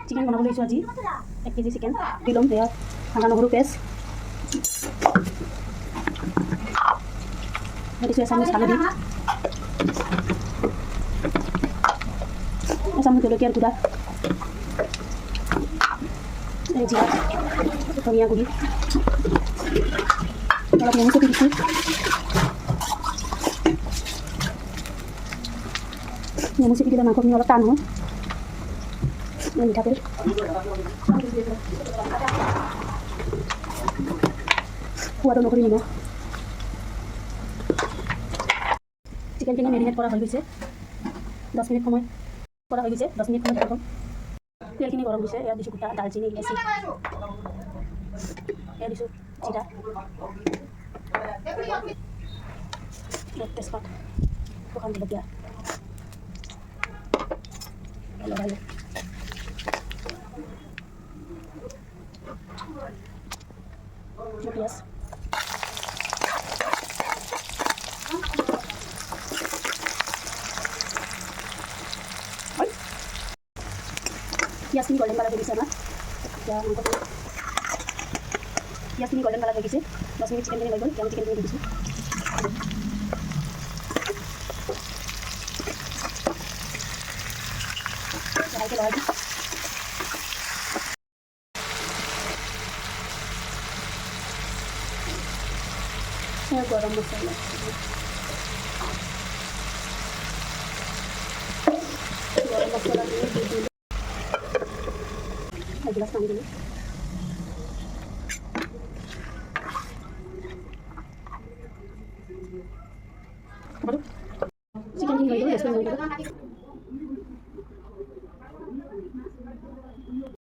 chicken বনাব লৈছোঁ আজি 1 কেজি চিকেন দি ল'ম সেয়া আদা নহৰু পেষ্ট দিছোঁ এচামুচ হালধি এচামুচ জলকীয়াৰ গুড়া জিৰা ধনিয়া গুড়ি অলপ নেমু চেপি দিছোঁ নেমু চেপি দিলে মাংসখিনি অলপ টান হয় মিঠাতেল সোৱাদ অনুসৰি নিমখ চিকেনখিনি মেৰিনেট কৰা হৈ গৈছে 10 মিনিট সময় কৰা হৈ গৈছে 10 মিনিট সময় থাকক তেলখিনি গৰম হৈছে ইয়াত দিছোঁ গোটা দালচিনি ইলাচি ইয়াত দিছোঁ জিৰা তেজপাত শুকান জলকীয়া লগালোঁ পিঁয়াজ পিঁয়াজখিনি গল্ডেন কালাৰ হৈ গৈছে আমাৰ এতিয়া মাংসটো পিঁয়াজখিনি গল্ডেন কালাৰ হৈ গৈছে 10 মিনিট চিকেনখিনি হৈ গ'ল এতিয়া আমি চিকেনখিনি দি দিছোঁ ভালকৈ লৰাই দিওঁ গৰম মছলা গৰম মছলা দিয়ে দি দিলোঁ এগিলাচ পানী দিলোঁ